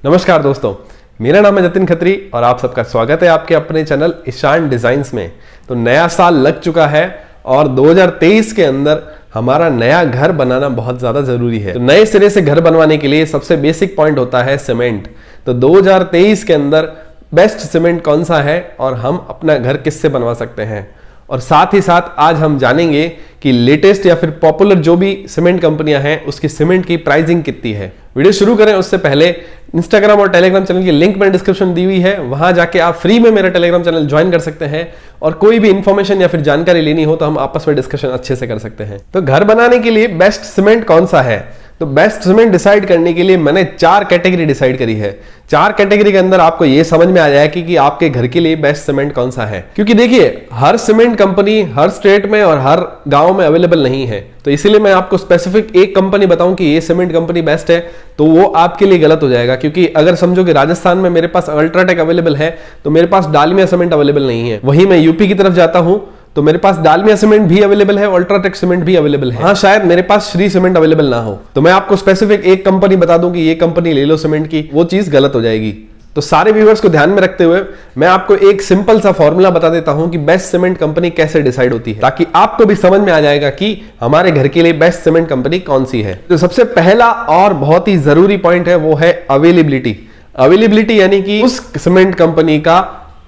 नमस्कार दोस्तों, मेरा नाम है जतिन खत्री और आप सबका स्वागत है आपके अपने चैनल ईशान डिजाइन्स में। तो नया साल लग चुका है और 2023 के अंदर हमारा नया घर बनाना बहुत ज्यादा जरूरी है। तो नए सिरे से घर बनवाने के लिए सबसे बेसिक पॉइंट होता है सीमेंट। तो 2023 के अंदर बेस्ट सीमेंट कौन सा है और हम अपना घर किससे बनवा सकते हैं, और साथ ही साथ आज हम जानेंगे कि लेटेस्ट या फिर पॉपुलर जो भी सीमेंट कंपनियां हैं उसकी सीमेंट की प्राइसिंग कितनी है। वीडियो शुरू करें उससे पहले इंस्टाग्राम और टेलीग्राम चैनल की लिंक मैंने डिस्क्रिप्शन दी हुई है, वहां जाके आप फ्री में मेरा टेलीग्राम चैनल ज्वाइन कर सकते हैं और कोई भी इंफॉर्मेशन या फिर जानकारी लेनी हो तो हम आपस में डिस्कशन अच्छे से कर सकते हैं। तो घर बनाने के लिए बेस्ट सीमेंट कौन सा है, तो बेस्ट सीमेंट डिसाइड करने के लिए मैंने 4 कैटेगरी डिसाइड करी है। 4 कैटेगरी के अंदर आपको यह समझ में आ जाएगा कि आपके घर के लिए बेस्ट सीमेंट कौन सा है, क्योंकि देखिए हर सीमेंट कंपनी हर स्टेट में और हर गांव में अवेलेबल नहीं है। तो इसीलिए मैं आपको स्पेसिफिक एक कंपनी बताऊं कि ये सीमेंट कंपनी बेस्ट है तो वो आपके लिए गलत हो जाएगा, क्योंकि अगर समझो कि राजस्थान में मेरे पास अल्ट्राटेक अवेलेबल है तो मेरे पास डालमिया सीमेंट अवेलेबल नहीं है। वहीं मैं यूपी की तरफ जाता हूं तो मेरे पास डालमिया सीमेंट भी अवेलेबल है, अल्ट्राटेक सीमेंट भी अवेलेबल है। हाँ, शायद मेरे पास श्री सीमेंट अवेलेबल ना हो, तो मैं आपको स्पेसिफिक एक कंपनी बता दूं कि ये कंपनी ले लो सीमेंट की, वो चीज गलत हो जाएगी। तो सारे व्यूअर्स को ध्यान में रखते हुए मैं आपको एक सिंपल सा फॉर्मूला बता देता हूं कि बेस्ट सीमेंट कंपनी कैसे डिसाइड होती है, ताकि आपको भी समझ में आ जाएगा कि हमारे घर के लिए बेस्ट सीमेंट कंपनी कौन सी है। तो सबसे पहला और बहुत ही जरूरी पॉइंट है वो है अवेलेबिलिटी। अवेलेबिलिटी यानी कि उस सीमेंट कंपनी का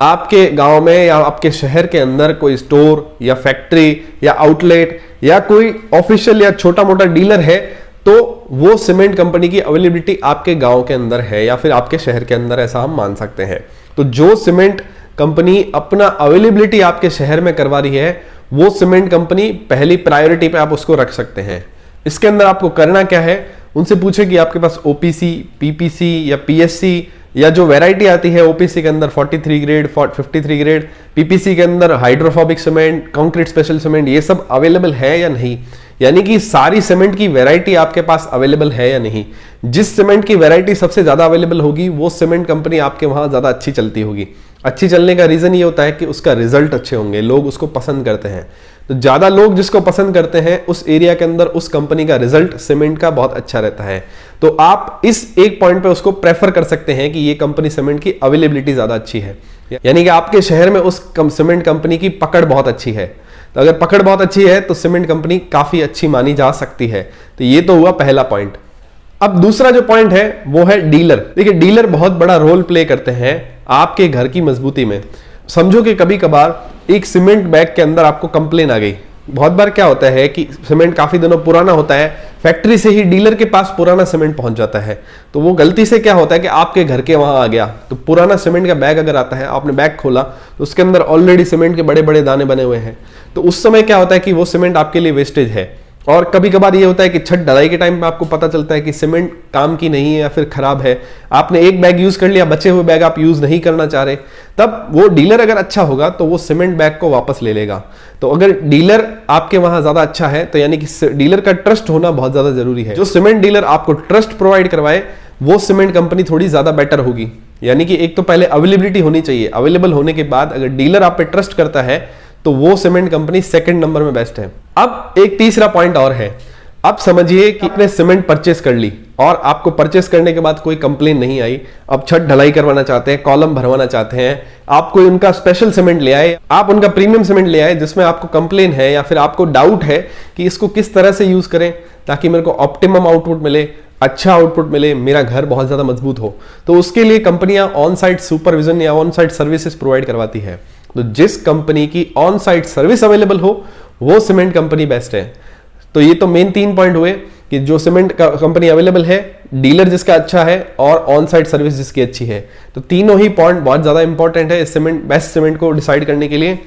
आपके गांव में या आपके शहर के अंदर कोई स्टोर या फैक्ट्री या आउटलेट या कोई ऑफिशियल या छोटा मोटा डीलर है, तो वो सीमेंट कंपनी की अवेलेबिलिटी आपके गांव के अंदर है या फिर आपके शहर के अंदर, ऐसा हम मान सकते हैं। तो जो सीमेंट कंपनी अपना अवेलेबिलिटी आपके शहर में करवा रही है वो सीमेंट कंपनी पहली प्रायोरिटी पे आप उसको रख सकते हैं। इसके अंदर आपको करना क्या है, उनसे पूछे कि आपके पास ओपीसी, पीपीसी या पीएससी या जो वैरायटी आती है ओपीसी के अंदर 43 ग्रेड, 53 ग्रेड, पीपीसी के अंदर hydrophobic cement, concrete special cement, ये सब अवेलेबल है या नहीं। यानी कि सारी सीमेंट की वैरायटी आपके पास अवेलेबल है या नहीं। जिस सीमेंट की वैरायटी सबसे ज्यादा अवेलेबल होगी वो सीमेंट कंपनी आपके वहां ज्यादा अच्छी चलती होगी। अच्छी चलने का रीजन ये होता है कि उसका रिजल्ट अच्छे होंगे, लोग उसको पसंद करते हैं। तो ज्यादा लोग जिसको पसंद करते हैं उस एरिया के अंदर उस कंपनी का रिजल्ट सीमेंट का बहुत अच्छा रहता है। तो आप इस एक पॉइंट पे उसको प्रेफर कर सकते हैं कि ये कंपनी सीमेंट की अवेलेबिलिटी ज्यादा अच्छी है, यानी कि आपके शहर में उस सीमेंट कंपनी की पकड़ बहुत अच्छी है। तो अगर पकड़ बहुत अच्छी है तो सीमेंट कंपनी काफी अच्छी मानी जा सकती है। तो ये तो हुआ पहला पॉइंट। अब दूसरा जो पॉइंट है वो है डीलर। देखिए डीलर बहुत बड़ा रोल प्ले करते हैं आपके घर की मजबूती में। समझो कि कभी कभार एक सीमेंट बैग के अंदर आपको कंप्लेन आ गई। बहुत बार क्या होता है कि सीमेंट काफी दिनों पुराना होता है, फैक्ट्री से ही डीलर के पास पुराना सीमेंट पहुंच जाता है। तो वो गलती से क्या होता है कि आपके घर के वहां आ गया, तो पुराना सीमेंट का बैग अगर आता है, आपने बैग खोला तो उसके अंदर ऑलरेडी सीमेंट के बड़े बड़े दाने बने हुए हैं। तो उस समय क्या होता है कि वो सीमेंट आपके लिए वेस्टेज है। और कभी कभार ये होता है कि छत ढलाई के टाइम पे आपको पता चलता है कि सीमेंट काम की नहीं है या फिर खराब है, आपने एक बैग यूज कर लिया, बचे हुए बैग आप यूज नहीं करना चाह रहे, तब वो डीलर अगर अच्छा होगा तो वो सीमेंट बैग को वापस ले लेगा। तो अगर डीलर आपके वहां ज्यादा अच्छा है तो यानी कि डीलर का ट्रस्ट होना बहुत ज्यादा जरूरी है। जो सीमेंट डीलर आपको ट्रस्ट प्रोवाइड करवाए वो सीमेंट कंपनी थोड़ी ज्यादा बेटर होगी। यानी कि एक तो पहले अवेलेबिलिटी होनी चाहिए, अवेलेबल होने के बाद अगर डीलर आप पे ट्रस्ट करता है तो वो सीमेंट कंपनी सेकंड नंबर में बेस्ट है। अब एक तीसरा पॉइंट और है। अब समझिए कि आपने सीमेंट परचेस कर ली और आपको परचेस करने के बाद कोई कंप्लेन नहीं आई, अब छत ढलाई करवाना चाहते हैं, कॉलम भरवाना चाहते हैं, आप कोई उनका स्पेशल सीमेंट ले आए, आप उनका प्रीमियम सीमेंट ले आए जिसमें आपको कंप्लेन है या फिर आपको डाउट है कि इसको किस तरह से यूज करें ताकि मेरे को ऑप्टिमम आउटपुट मिले, अच्छा आउटपुट मिले, मेरा घर बहुत ज्यादा मजबूत हो। तो उसके लिए कंपनियां ऑन साइट सुपरविजन या ऑन साइट सर्विसेज प्रोवाइड करवाती है। तो जिस कंपनी की ऑन साइट सर्विस अवेलेबल हो वो सीमेंट कंपनी बेस्ट है। तो ये तो मेन 3 पॉइंट हुए कि जो सीमेंट कंपनी अवेलेबल है, डीलर जिसका अच्छा है और ऑन साइट सर्विस जिसकी अच्छी है। तो तीनों ही पॉइंट बहुत ज्यादा इंपॉर्टेंट है इस सीमेंट बेस्ट सीमेंट को डिसाइड करने के लिए।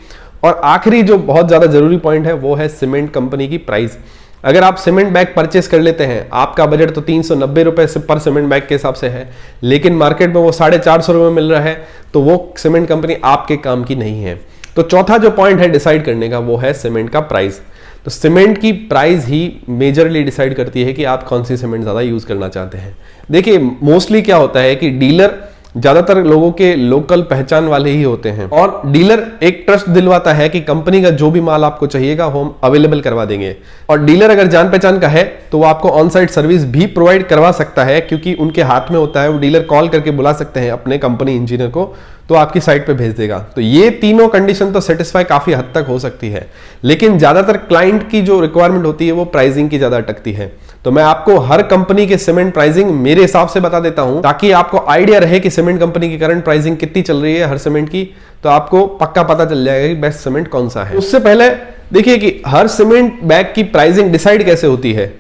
और आखिरी जो बहुत ज्यादा जरूरी पॉइंट है वो है सीमेंट कंपनी की प्राइस। अगर आप सीमेंट बैग परचेस कर लेते हैं, आपका बजट तो 390 रुपए पर सीमेंट बैग के हिसाब से है, लेकिन मार्केट में वो 450 रुपए में मिल रहा है, तो वो सीमेंट कंपनी आपके काम की नहीं है। तो चौथा जो पॉइंट है डिसाइड करने का वो है सीमेंट का प्राइस। तो सीमेंट की प्राइस ही मेजरली डिसाइड करती है कि आप कौन सी सीमेंट ज्यादा यूज करना चाहते हैं। देखिए मोस्टली क्या होता है कि डीलर ज्यादातर लोगों के लोकल पहचान वाले ही होते हैं। और डीलर एक ट्रस्ट दिलवाता है कि कंपनी का जो भी माल आपको चाहिएगा वो हम अवेलेबल करवा देंगे। और डीलर अगर जान पहचान का है तो वो आपको ऑन साइट सर्विस भी प्रोवाइड करवा सकता है, क्योंकि उनके हाथ में होता है। वो डीलर कॉल करके बुला सकते हैं अपने कंपनी इंजीनियर को, तो आपकी साइट पे भेज देगा। तो ये तीनों कंडीशन तो सेटिस्फाई काफी हद तक हो सकती है, लेकिन ज्यादातर क्लाइंट की जो रिक्वायरमेंट होती है वो प्राइसिंग की ज्यादा अटकती है। तो मैं आपको हर कंपनी के सीमेंट प्राइसिंग मेरे हिसाब से बता देता हूं, ताकि आपको आइडिया रहे कि सीमेंट कंपनी की करंट प्राइसिंग कितनी चल रही है हर सीमेंट की, तो आपको पक्का पता चल जाएगा कि बेस्ट सीमेंट कौन सा है। उससे पहले देखिए कि हर सीमेंट बैग की प्राइसिंग डिसाइड कैसे होती है।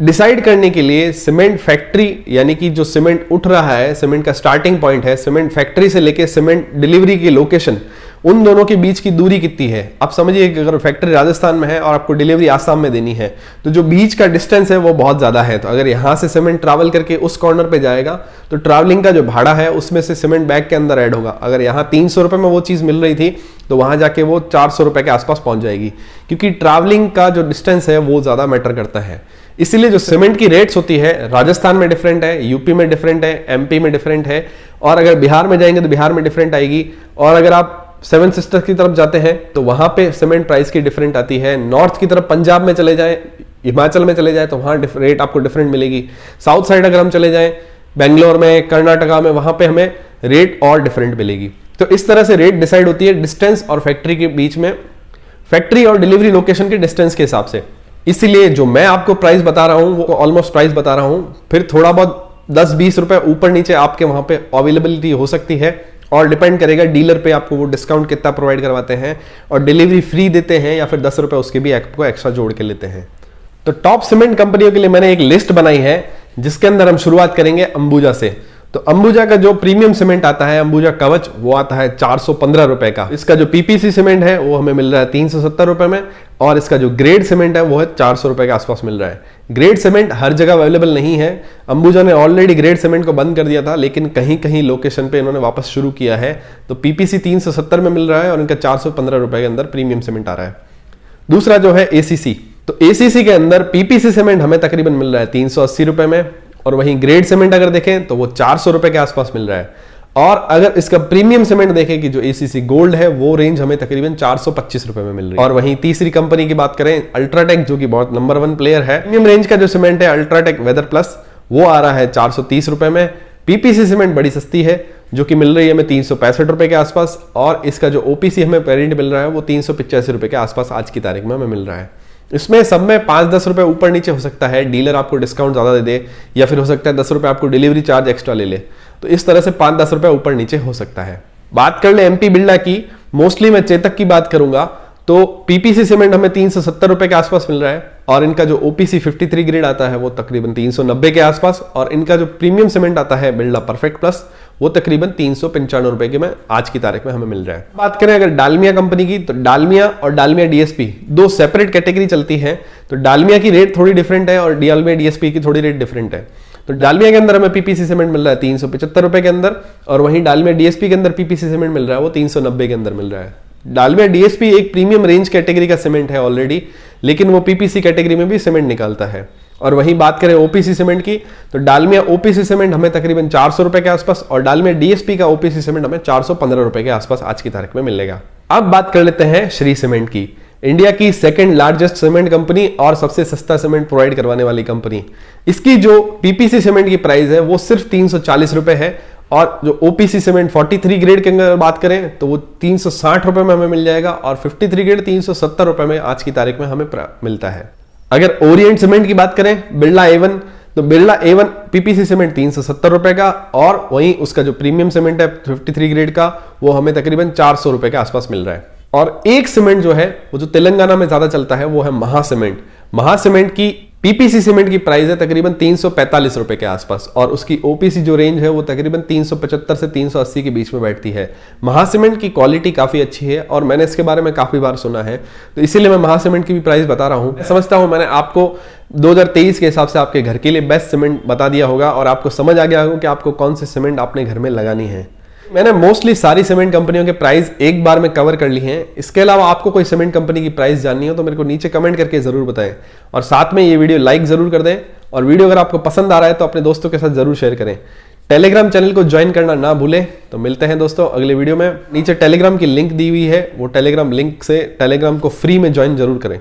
डिसाइड करने के लिए सीमेंट फैक्ट्री, यानी कि जो सीमेंट उठ रहा है, सीमेंट का स्टार्टिंग पॉइंट है, सीमेंट फैक्ट्री से लेके सीमेंट डिलीवरी की लोकेशन, उन दोनों के बीच की दूरी कितनी है। आप समझिए कि अगर फैक्ट्री राजस्थान में है और आपको डिलीवरी आसाम में देनी है, तो जो बीच का डिस्टेंस है वो बहुत ज्यादा है। तो अगर यहां से सीमेंट ट्रैवल करके उस कॉर्नर पे जाएगा तो ट्रैवलिंग का जो भाड़ा है उसमें से सीमेंट बैग के अंदर ऐड होगा। अगर यहाँ 300 रुपए में वो चीज मिल रही थी तो वहां जाके वो 400 रुपए के आसपास पहुंच जाएगी, क्योंकि ट्रैवलिंग का जो डिस्टेंस है वो ज्यादा मैटर करता है। इसीलिए जो सीमेंट की रेट्स होती है राजस्थान में डिफरेंट है, यूपी में डिफरेंट है, एमपी में डिफरेंट है, और अगर बिहार में जाएंगे तो बिहार में डिफरेंट आएगी। और अगर आप सेवन सिस्टर्स की तरफ जाते हैं तो वहां पे सीमेंट प्राइस की डिफरेंट आती है। नॉर्थ की तरफ पंजाब में चले जाएं, हिमाचल में चले जाएं तो वहां रेट आपको डिफरेंट मिलेगी। साउथ साइड अगर हम चले जाएं, बेंगलोर में, कर्नाटका में, वहां पे हमें रेट और डिफरेंट मिलेगी। तो इस तरह से रेट डिसाइड होती है डिस्टेंस और फैक्ट्री के बीच में, फैक्ट्री और डिलीवरी लोकेशन के डिस्टेंस के हिसाब से। इसीलिए जो मैं आपको प्राइस बता रहा हूं वो ऑलमोस्ट प्राइस बता रहा हूं, फिर थोड़ा बहुत 10-20 रुपए ऊपर नीचे आपके वहां पे अवेलेबिलिटी हो सकती है, और डिपेंड करेगा डीलर पे आपको वो डिस्काउंट कितना प्रोवाइड करवाते हैं, और डिलीवरी फ्री देते हैं या फिर 10 रुपए उसके भी आपको एक्स्ट्रा जोड़ के लेते हैं। तो टॉप सीमेंट कंपनियों के लिए मैंने एक लिस्ट बनाई है, जिसके अंदर हम शुरुआत करेंगे अंबुजा से। तो अंबुजा का जो प्रीमियम सीमेंट आता है, अंबुजा कवच, वो आता है 415 रुपए का। इसका जो पीपीसी सीमेंट है वो हमें मिल रहा है 370 रुपए में, और इसका जो ग्रेड सीमेंट है वो है 400 रुपए के आसपास मिल रहा है। ग्रेड सीमेंट हर जगह अवेलेबल नहीं है। अंबुजा ने ऑलरेडी ग्रेड सीमेंट को बंद कर दिया था, लेकिन कहीं कहीं लोकेशन पे इन्होंने वापस शुरू किया है। तो पीपीसी 370 में मिल रहा है और इनका 415 रुपए के अंदर प्रीमियम सीमेंट आ रहा है। दूसरा जो है एसीसी, तो एसीसी के अंदर पीपीसी सीमेंट हमें तकरीबन मिल रहा है 380 रुपए में, और वहीं ग्रेड सीमेंट अगर देखें तो वो 400 रुपए के आसपास मिल रहा है। और अगर इसका प्रीमियम सीमेंट देखें कि जो एसीसी गोल्ड है, वो रेंज हमें तकरीबन 425 रुपए में मिल रही है। और वहीं तीसरी कंपनी की बात करें, अल्ट्राटेक, जो कि बहुत नंबर 1 प्लेयर है। प्रीमियम रेंज का जो सीमेंट है अल्ट्राटेक वेदर प्लस, वो आ रहा है 430 रुपए में। पीपीसी सीमेंट बड़ी सस्ती है, जो कि मिल रही है हमें 365 रुपए के आसपास, और इसका जो ओपीसी हमें पेरेंट मिल रहा है वो 385 रुपए के आसपास आज की तारीख में हमें मिल रहा है। इसमें सब में 5-10 रुपए ऊपर नीचे हो सकता है, डीलर आपको डिस्काउंट ज्यादा दे दे, या फिर हो सकता है 10 रुपए आपको डिलीवरी चार्ज एक्स्ट्रा ले ले। तो इस तरह से 5-10 रुपए ऊपर नीचे हो सकता है। बात कर ले एमपी बिरला की, मोस्टली मैं चेतक की बात करूंगा, तो पीपीसी सीमेंट हमें 370 रुपए के आसपास मिल रहा है, और इनका जो ओपीसी 53 ग्रेड आता है वो तकरीबन 390 के आसपास, और इनका जो प्रीमियम सीमेंट आता है बिरला परफेक्ट प्लस, वो तकरीबन 395 रुपए के में आज की तारीख में हमें मिल रहा है। बात करें अगर डालमिया कंपनी की, तो डालमिया और डालमिया डीएसपी दो सेपरेट कैटेगरी चलती है। तो डालमिया की रेट थोड़ी डिफरेंट है और डालमिया डीएसपी की थोड़ी रेट डिफरेंट है। तो डालमिया के अंदर हमें पीपीसी सीमेंट मिल रहा है 375 रुपए के अंदर, और वहीं डालमिया डीएसपी के अंदर पीपीसी सीमेंट मिल रहा है वो 390 के अंदर मिल रहा है। डालमिया डीएसपी एक प्रीमियम रेंज कैटेगरी का सीमेंट है ऑलरेडी, लेकिन वो पीपीसी कैटेगरी में भी सीमेंट निकालता है। और वहीं बात करें ओपीसी सीमेंट की, तो डालमिया ओपीसी सीमेंट हमें तकरीबन 400 रुपए के आसपास, और डालमिया डीएसपी का ओपीसी सीमेंट हमें 415 रुपए के आसपास आज की तारीख में मिलेगा। अब बात कर लेते हैं श्री सीमेंट की, इंडिया की सेकंड लार्जेस्ट सीमेंट कंपनी और सबसे सस्ता सीमेंट प्रोवाइड करवाने वाली कंपनी। इसकी जो पीपीसी सीमेंट की प्राइस है वो सिर्फ 340 रुपए है, और जो ओपीसी सीमेंट 43 ग्रेड के अंदर बात करें तो वो 360 रुपए में हमें मिल जाएगा, और 53 ग्रेड 370 रुपए में आज की तारीख में हमें मिलता है। अगर ओरिएंट सीमेंट की बात करें, बिरला A1, तो बिरला A1 पीपीसी सीमेंट 370 रुपए का, और वहीं उसका जो प्रीमियम सीमेंट है 53 ग्रेड का, वो हमें तकरीबन 400 रुपए के आसपास मिल रहा है। और एक सीमेंट जो है वो जो तेलंगाना में ज्यादा चलता है वो है महासीमेंट। महासीमेंट की पीपीसी सीमेंट की प्राइस है तकरीबन 345 रुपए के आसपास, और उसकी ओपीसी जो रेंज है वो तकरीबन 375 से 380 के बीच में बैठती है। महासीमेंट की क्वालिटी काफी अच्छी है और मैंने इसके बारे में काफी बार सुना है, तो इसीलिए मैं महासीमेंट की भी प्राइस बता रहा हूं। समझता हूं मैंने आपको 2023 के हिसाब से आपके घर के लिए बेस्ट सीमेंट बता दिया होगा, और आपको समझ आ गया होगा कि आपको कौन सी सीमेंट अपने घर में लगानी है। मैंने मोस्टली सारी सीमेंट कंपनियों के प्राइस एक बार में कवर कर ली हैं। इसके अलावा आपको कोई सीमेंट कंपनी की प्राइस जाननी हो तो मेरे को नीचे कमेंट करके जरूर बताएं, और साथ में ये वीडियो लाइक जरूर कर दें, और वीडियो अगर आपको पसंद आ रहा है तो अपने दोस्तों के साथ जरूर शेयर करें। टेलीग्राम चैनल को ज्वाइन करना ना भूलें। तो मिलते हैं दोस्तों अगले वीडियो में। नीचे टेलीग्राम की लिंक दी हुई है, वो टेलीग्राम लिंक से टेलीग्राम को फ्री में ज्वाइन जरूर करें।